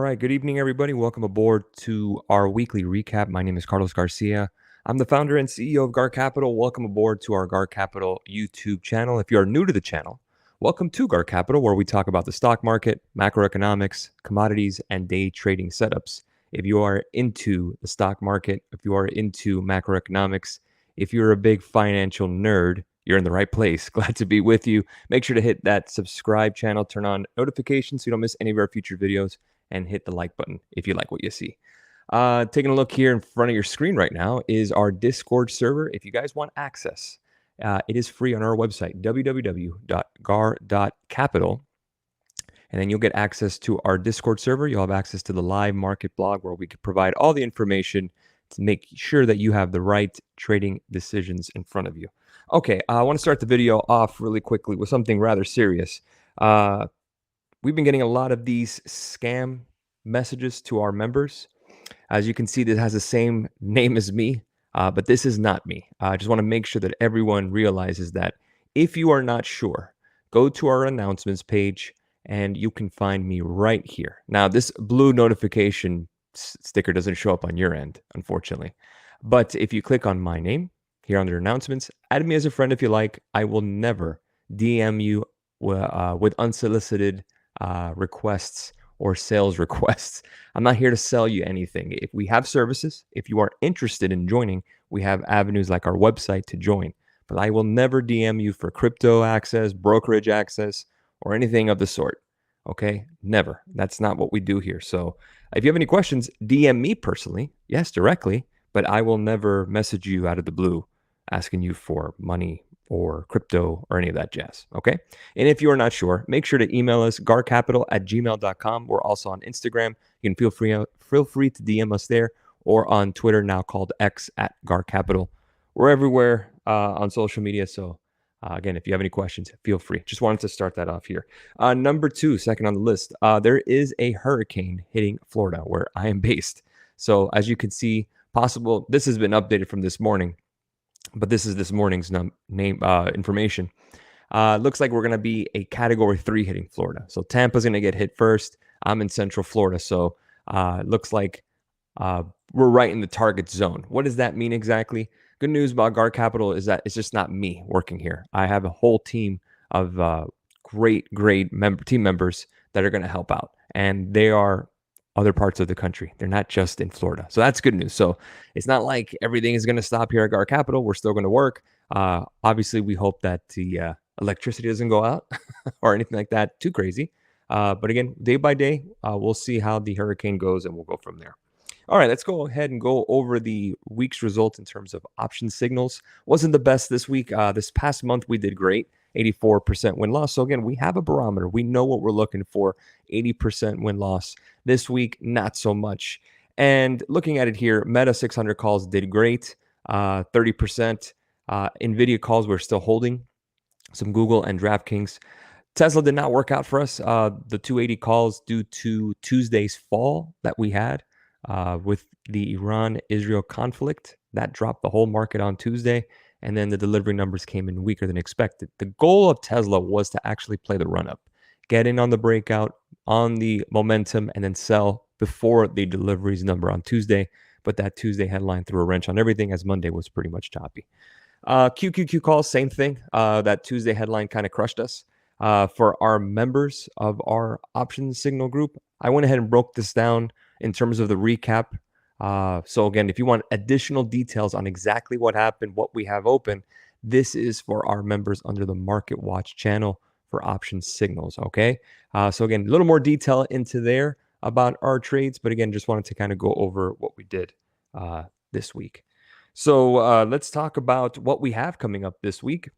right, good evening, everybody. Welcome aboard to our weekly recap. My name is Carlos Garcia. I'm the founder and CEO of Gar Capital. Welcome aboard to our Gar Capital YouTube channel. If you are new to the channel, welcome to Gar Capital, where we talk about the stock market, macroeconomics, commodities, and day trading setups. If you are into the stock market, if you are into macroeconomics, if you're a big financial nerd, you're in the right place. Glad to be with you. Make sure to hit that subscribe channel, turn on notifications so you don't miss any of our future videos, and hit the like button if you like what you see. Taking a look here in front of your screen right now is our Discord server. If you guys want access, it is free on our website, www.gar.capital. And then you'll get access to our Discord server. You'll have access to the live market blog where we can provide all the information to make sure that you have the right trading decisions in front of you. Okay, I want to start the video off really quickly with something rather serious. We've been getting a lot of these scam messages to our members. As you can see, this has the same name as me, but this is not me. I just want to make sure that everyone realizes that if you are not sure, go to our announcements page and you can find me right here. Now, this blue notification sticker doesn't show up on your end, unfortunately. But if you click on my name here under announcements, add me as a friend if you like. I will never DM you with unsolicited requests or sales requests. I'm not here to sell you anything. If we have services, if you are interested in joining, we have avenues like our website to join. But I will never DM you for crypto access, brokerage access, or anything of the sort. Okay? Never. That's not what we do here. So if you have any questions, DM me personally. Yes, directly. But I will never message you out of the blue asking you for money or crypto or any of that jazz, okay? And if you're not sure, make sure to email us, garcapital@gmail.com. We're also on Instagram. You can feel free to DM us there, or on Twitter, now called X, @garcapital. We're everywhere on social media, so again, if you have any questions, feel free. Just wanted to start that off here. Number two, second on the list, there is a hurricane hitting Florida, where I am based. So as you can see, this has been updated from this morning, but this is this morning's information. Looks like we're going to be a Category 3 hitting Florida. So Tampa's going to get hit first. I'm in Central Florida, so looks like we're right in the target zone. What does that mean exactly? Good news about Gar Capital is that it's just not me working here. I have a whole team of great team members that are going to help out, and they are other parts of the country. They're not just in Florida. So that's good news. So it's not like everything is going to stop here at Gar Capital. We're still going to work. Obviously, we hope that the electricity doesn't go out or anything like that too crazy. But again, day by day, we'll see how the hurricane goes and we'll go from there. All right, let's go ahead and go over the week's results in terms of option signals. Wasn't the best this week. This past month, we did great. 84% win-loss. So again, we have a barometer. We know what we're looking for. 80% win-loss. This week, not so much. And looking at it here, Meta 600 calls did great. 30%. NVIDIA calls we're still holding. Some Google and DraftKings. Tesla did not work out for us. The 280 calls due to Tuesday's fall that we had with the Iran-Israel conflict. That dropped the whole market on Tuesday. And then the delivery numbers came in weaker than expected. The goal of Tesla was to actually play the run-up, get in on the breakout, on the momentum, and then sell before the deliveries number on Tuesday. But that Tuesday headline threw a wrench on everything, as Monday was pretty much choppy. QQQ calls, same thing. That Tuesday headline kind of crushed us. For our members of our options signal group, I went ahead and broke this down in terms of the recap. So again, if you want additional details on exactly what happened, what we have open, this is for our members under the Market Watch channel for option signals, okay? So again, a little more detail into there about our trades, but again, just wanted to kind of go over what we did this week. So let's talk about what we have coming up this week.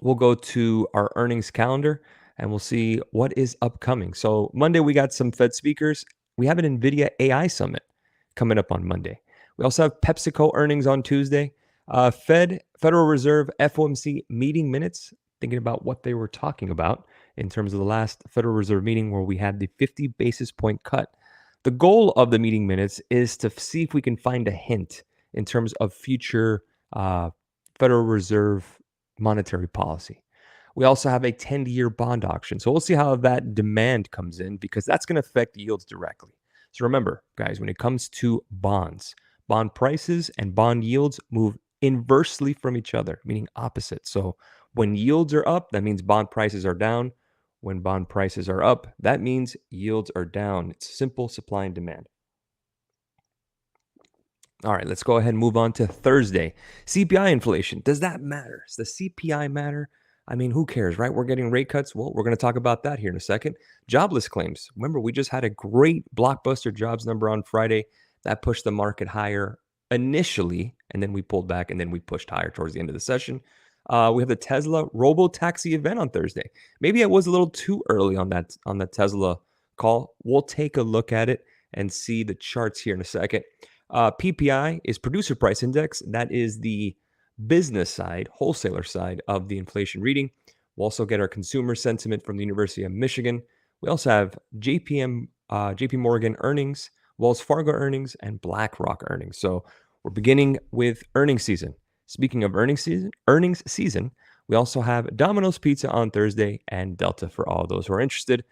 We'll go to our earnings calendar and we'll see what is upcoming. So Monday, we got some Fed speakers. We have an NVIDIA AI Summit coming up on Monday. We also have PepsiCo earnings on Tuesday. Federal Reserve FOMC meeting minutes, thinking about what they were talking about in terms of the last Federal Reserve meeting where we had the 50 basis point cut. The goal of the meeting minutes is to see if we can find a hint in terms of future Federal Reserve monetary policy. We also have a 10-year bond auction. So we'll see how that demand comes in because that's going to affect yields directly. So remember, guys, when it comes to bonds, bond prices and bond yields move inversely from each other, meaning opposite. So when yields are up, that means bond prices are down. When bond prices are up, that means yields are down. It's simple supply and demand. All right, let's go ahead and move on to Thursday. CPI inflation. Does that matter? Does the CPI matter? I mean, who cares, right? We're getting rate cuts. Well, we're going to talk about that here in a second. Jobless claims. Remember, we just had a great blockbuster jobs number on Friday that pushed the market higher initially, and then we pulled back, and then we pushed higher towards the end of the session. We have the Tesla robo taxi event on Thursday. Maybe it was a little too early on that Tesla call. We'll take a look at it and see the charts here in a second. PPI is producer price index. That is the business side, wholesaler side of the inflation reading. We'll also get our consumer sentiment from the University of Michigan. We also have JP Morgan earnings, Wells Fargo earnings, and BlackRock earnings. So we're beginning with earnings season. Speaking of earnings season, we also have Domino's Pizza on Thursday and Delta for all those who are interested.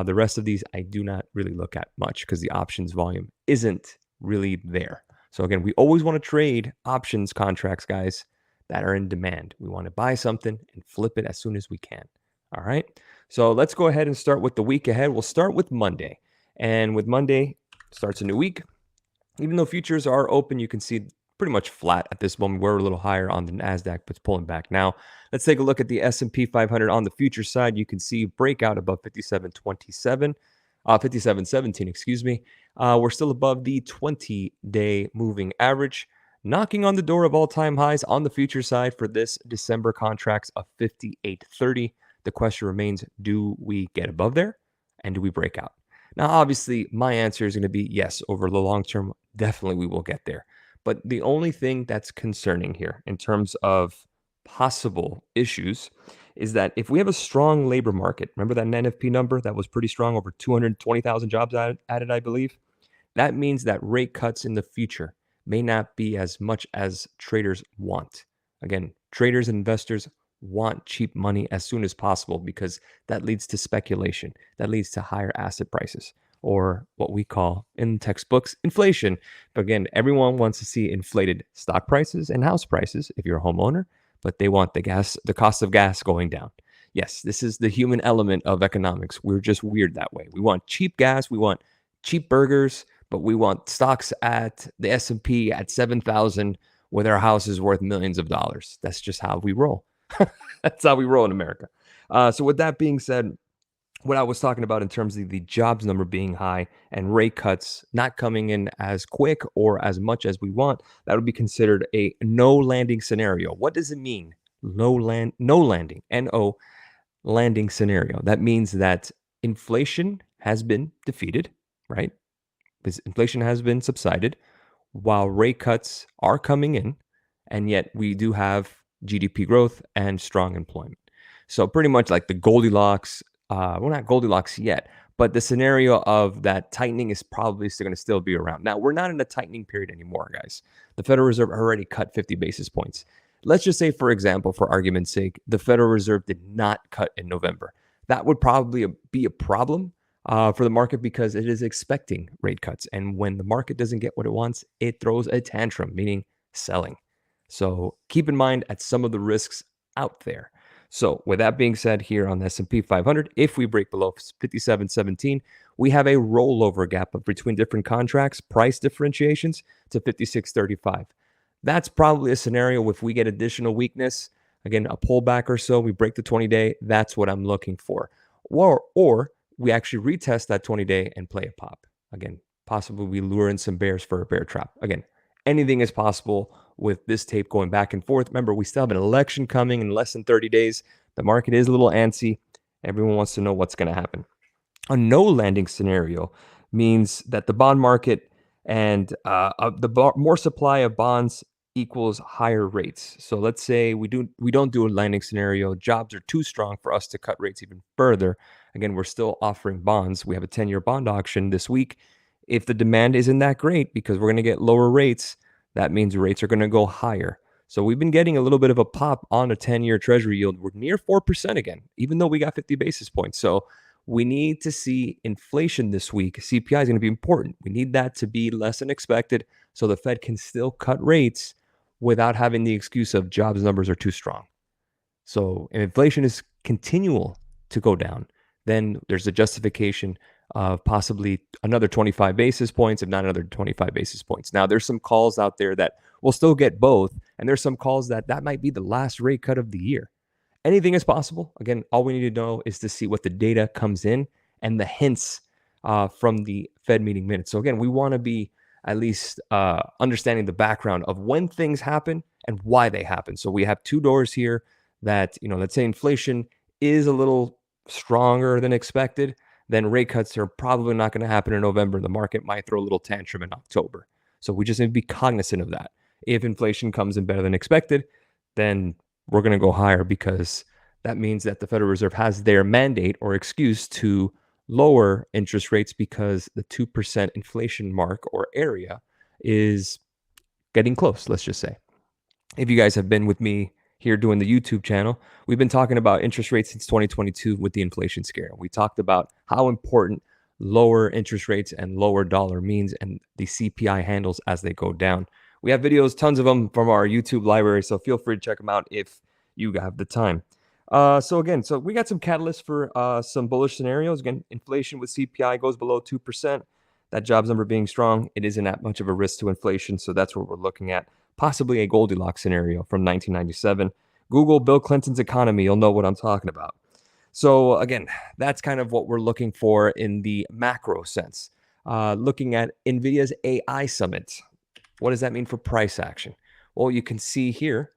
The rest of these I do not really look at much because the options volume isn't really there. So again, we always want to trade options contracts, guys, that are in demand. We want to buy something and flip it as soon as we can. All right. So let's go ahead and start with the week ahead. We'll start with Monday. And with Monday starts a new week. Even though futures are open, you can see pretty much flat at this moment. We're a little higher on the NASDAQ, but it's pulling back now. Let's take a look at the S&P 500 on the future side. You can see breakout above 57.27. 57.17, excuse me. We're still above the 20-day moving average, knocking on the door of all-time highs on the future side for this December contracts of 58.30. The question remains, do we get above there and do we break out? Now, obviously, my answer is going to be yes. Over the long term, definitely we will get there. But the only thing that's concerning here in terms of possible issues is that if we have a strong labor market, remember that NFP number that was pretty strong, over 220,000 jobs added, I believe? That means that rate cuts in the future may not be as much as traders want. Again, traders and investors want cheap money as soon as possible because that leads to speculation. That leads to higher asset prices, or what we call in textbooks inflation. But again, everyone wants to see inflated stock prices and house prices if you're a homeowner, but they want the cost of gas going down. Yes, this is the human element of economics. We're just weird that way. We want cheap gas, we want cheap burgers, but we want stocks at the S&P at 7,000 with our house is worth millions of dollars. That's just how we roll. That's how we roll in America. So with that being said, what I was talking about in terms of the jobs number being high and rate cuts not coming in as quick or as much as we want, that would be considered a no landing scenario. What does it mean? No landing, N-O landing scenario. That means that inflation has been defeated, right? Because inflation has been subsided while rate cuts are coming in, and yet we do have GDP growth and strong employment. So pretty much like the Goldilocks, well, not Goldilocks yet, but the scenario of that tightening is probably still going to still be around. Now, we're not in a tightening period anymore, guys. The Federal Reserve already cut 50 basis points. Let's just say, for example, for argument's sake, the Federal Reserve did not cut in November. That would probably be a problem for the market because it is expecting rate cuts. And when the market doesn't get what it wants, it throws a tantrum, meaning selling. So keep in mind at some of the risks out there. So with that being said, here on the S&P 500, if we break below 57.17, we have a rollover gap of between different contracts, price differentiations to 56.35. That's probably a scenario if we get additional weakness, again, a pullback or so, we break the 20-day, that's what I'm looking for. Or we actually retest that 20-day and play a pop. Again, possibly we lure in some bears for a bear trap. Again, anything is possible with this tape going back and forth. Remember, we still have an election coming in less than 30 days. The market is a little antsy. Everyone wants to know what's going to happen. A no landing scenario means that the bond market and more supply of bonds equals higher rates. So let's say we don't do a landing scenario. Jobs are too strong for us to cut rates even further. Again, we're still offering bonds. We have a 10-year bond auction this week. If the demand isn't that great because we're going to get lower rates, that means rates are going to go higher. So we've been getting a little bit of a pop on a 10-year treasury yield. We're near 4% again, even though we got 50 basis points. So We need to see inflation this week. CPI is going to be important. We need that to be less than expected so the Fed can still cut rates without having the excuse of jobs numbers are too strong. So if inflation is continual to go down, then there's a justification of possibly another 25 basis points, if not another 25 basis points. Now, there's some calls out there that will still get both, and there's some calls that might be the last rate cut of the year. Anything is possible. Again, all we need to know is to see what the data comes in and the hints from the Fed meeting minutes. So again, we want to be at least understanding the background of when things happen and why they happen. So we have two doors here that, let's say inflation is a little stronger than expected, then rate cuts are probably not going to happen in November. The market might throw a little tantrum in October. So we just need to be cognizant of that. If inflation comes in better than expected, then we're going to go higher because that means that the Federal Reserve has their mandate or excuse to lower interest rates because the 2% inflation mark or area is getting close, let's just say. If you guys have been with me here doing the YouTube channel, we've been talking about interest rates since 2022 with the inflation scare. We talked about how important lower interest rates and lower dollar means and the CPI handles as they go down. We have videos, tons of them from our YouTube library, so feel free to check them out if you have the time. So we got some catalysts for some bullish scenarios. Again, inflation with CPI goes below 2%. That jobs number being strong, it isn't that much of a risk to inflation, so that's what we're looking at. Possibly a Goldilocks scenario from 1997. Google Bill Clinton's economy, you'll know what I'm talking about. So again, that's kind of what we're looking for in the macro sense. Looking at NVIDIA's AI summit. What does that mean for price action? Well, you can see here,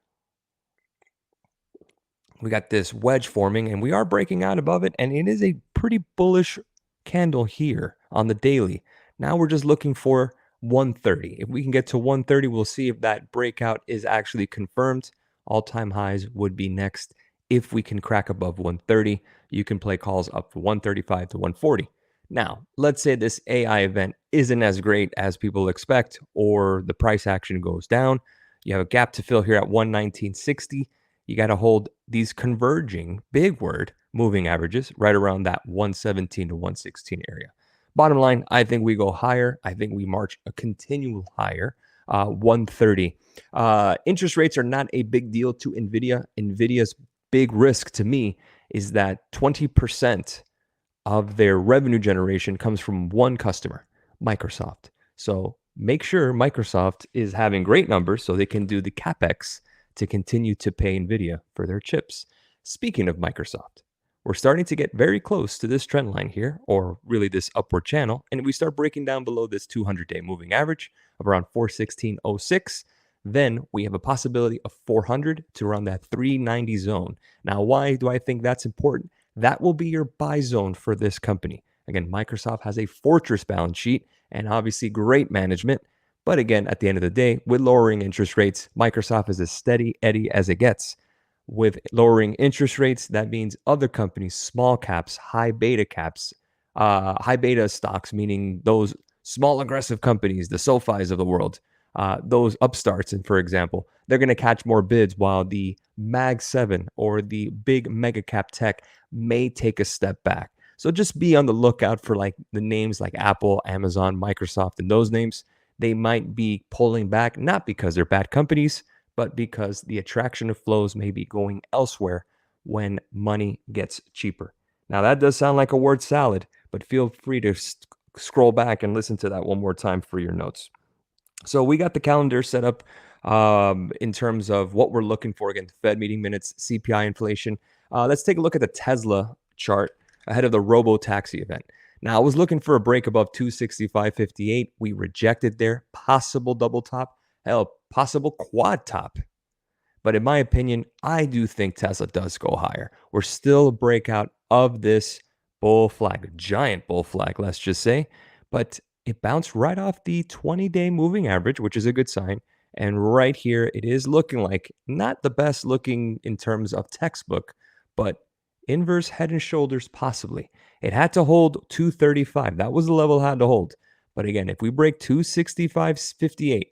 we got this wedge forming and we are breaking out above it, and it is a pretty bullish candle here on the daily. Now we're just looking for 130. If we can get to 130, we'll see if that breakout is actually confirmed. All-time highs would be next. If we can crack above 130, you can play calls up to 135 to 140. Now, let's say this AI event isn't as great as people expect, or the price action goes down. You have a gap to fill here at 119.60. You got to hold these converging, big word, moving averages right around that 117 to 116 area. Bottom line, I think we go higher. I think we march a continual higher, 130. Interest rates are not a big deal to NVIDIA. NVIDIA's big risk to me is that 20% of their revenue generation comes from one customer, Microsoft. So make sure Microsoft is having great numbers so they can do the CapEx to continue to pay NVIDIA for their chips. Speaking of Microsoft, we're starting to get very close to this trend line here, or really this upward channel, and we start breaking down below this 200-day moving average of around 416.06. Then we have a possibility of 400 to around that 390 zone. Now, why do I think that's important? That will be your buy zone for this company. Again, Microsoft has a fortress balance sheet and obviously great management. But again, at the end of the day, with lowering interest rates, Microsoft is as steady Eddie as it gets. With lowering interest rates, that means other companies, small caps, high beta caps, high beta stocks, meaning those small aggressive companies, the SoFis of the world, those upstarts, and for example, they're going to catch more bids while the Mag 7 or the big mega cap tech may take a step back. So just be on the lookout for like the names like Apple, Amazon, Microsoft, and those names. They might be pulling back, not because they're bad companies, but because the attraction of flows may be going elsewhere when money gets cheaper. Now, that does sound like a word salad, but feel free to scroll back and listen to that one more time for your notes. So we got the calendar set up in terms of what we're looking for. Again, Fed meeting minutes, CPI inflation. Let's take a look at the Tesla chart ahead of the robo-taxi event. Now, I was looking for a break above 265.58. We rejected there. Possible double top. Hell, possible quad top. But in my opinion, I do think Tesla does go higher. We're still a breakout of this bull flag, a giant bull flag, let's just say. But it bounced right off the 20-day moving average, which is a good sign. And right here, it is looking like not the best looking in terms of textbook, but inverse head and shoulders possibly. It had to hold 235. That was the level it had to hold. But again, if we break 265.58,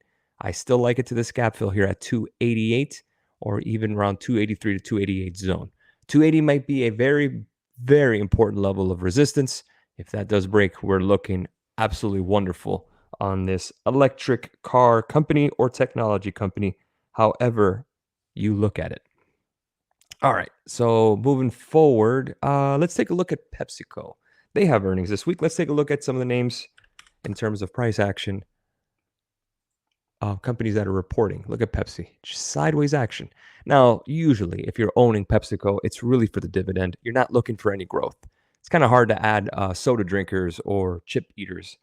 I still like it to this gap fill here at 288 or even around 283 to 288 zone. 280 might be a very, very important level of resistance. If that does break, we're looking absolutely wonderful on this electric car company or technology company, however you look at it. All right, so moving forward, let's take a look at PepsiCo. They have earnings this week. Let's take a look at some of the names in terms of price action of companies that are reporting. Look at Pepsi, just sideways action. Now, usually, if you're owning PepsiCo, it's really for the dividend. You're not looking for any growth. It's kind of hard to add soda drinkers or chip eaters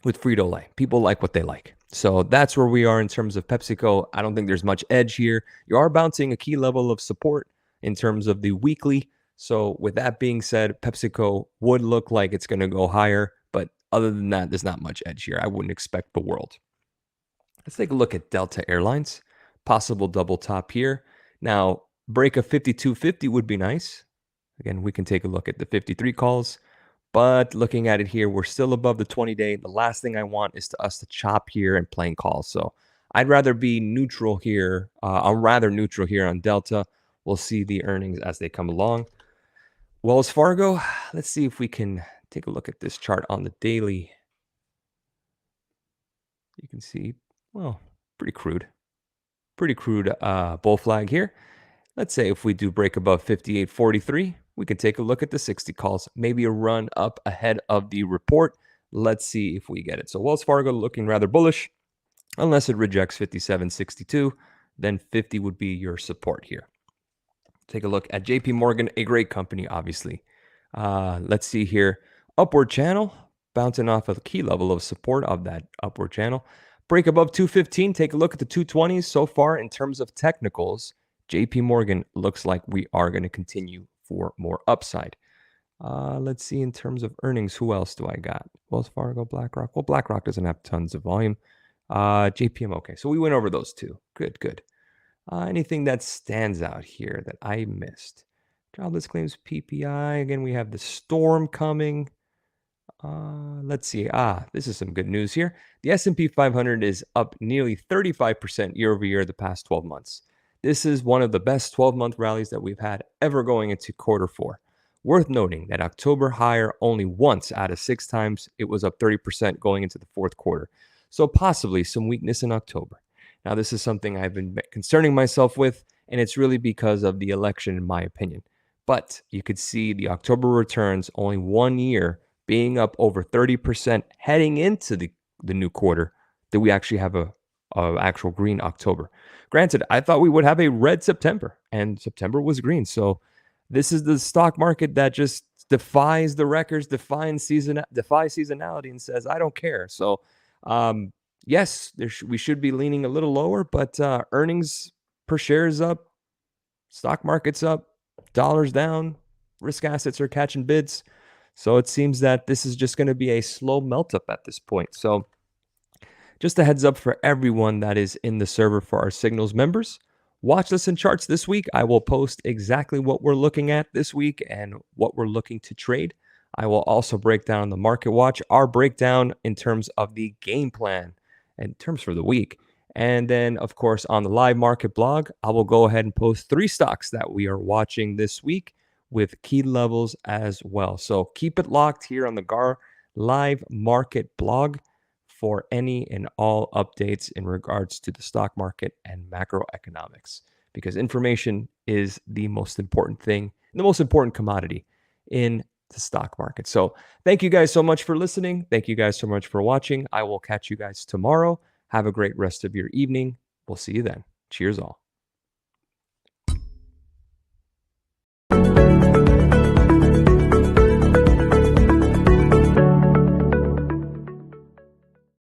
with Frito-Lay. People like what they like. So that's where we are in terms of PepsiCo. I don't think there's much edge here. You are bouncing a key level of support in terms of the weekly. So with that being said, PepsiCo would look like it's going to go higher. But other than that, there's not much edge here. I wouldn't expect the world. Let's take a look at Delta Airlines. Possible double top here. Now, break of 52.50 would be nice. Again, we can take a look at the 53 calls. But looking at it here, we're still above the 20-day. The last thing I want is us to chop here and playing calls. So I'd rather be neutral here. I'm rather neutral here on Delta. We'll see the earnings as they come along. Wells Fargo, let's see if we can take a look at this chart on the daily. You can see, well, pretty crude bull flag here. Let's say if we do break above 58.43, we can take a look at the 60 calls, maybe a run up ahead of the report. Let's see if we get it. So Wells Fargo looking rather bullish, unless it rejects 57.62, then 50 would be your support here. Take a look at JP Morgan, a great company, obviously. Let's see here. Upward channel, bouncing off of the key level of support of that upward channel. Break above 215. Take a look at the 220s so far in terms of technicals. JP Morgan looks like we are going to continue for more upside. Let's see in terms of earnings. Who else do I got? Wells Fargo, BlackRock. Well, BlackRock doesn't have tons of volume. JPM, okay. So we went over those two. Good, good. Anything that stands out here that I missed? Jobless claims, PPI. Again, we have the storm coming. Let's see. This is some good news here. The S&P 500 is up nearly 35% year over year the past 12 months. This is one of the best 12-month rallies that we've had ever going into quarter four. Worth noting that October higher only once out of 6 times. It was up 30% going into the fourth quarter. So possibly some weakness in October. Now, this is something I've been concerning myself with, and it's really because of the election, in my opinion. But you could see the October returns only 1 year being up over 30% heading into the new quarter, that we actually have a actual green October. Granted, I thought we would have a red September, and September was green. So this is the stock market that just defies the records, defies seasonality, and says, I don't care. So yes, we should be leaning a little lower, but earnings per share is up, stock market's up, dollars down, risk assets are catching bids. So it seems that this is just going to be a slow melt up at this point. So just a heads up for everyone that is in the server for our Signals members. Watch Listen Charts this week. I will post exactly what we're looking at this week and what we're looking to trade. I will also break down the market watch, our breakdown in terms of the game plan in terms for the week. And then, of course, on the live market blog, I will go ahead and post 3 stocks that we are watching this week with key levels as well. So keep it locked here on the GAR live market blog for any and all updates in regards to the stock market and macroeconomics, because information is the most important thing, the most important commodity in the stock market. So thank you guys so much for listening. Thank you guys so much for watching. I will catch you guys tomorrow. Have a great rest of your evening. We'll see you then. Cheers all.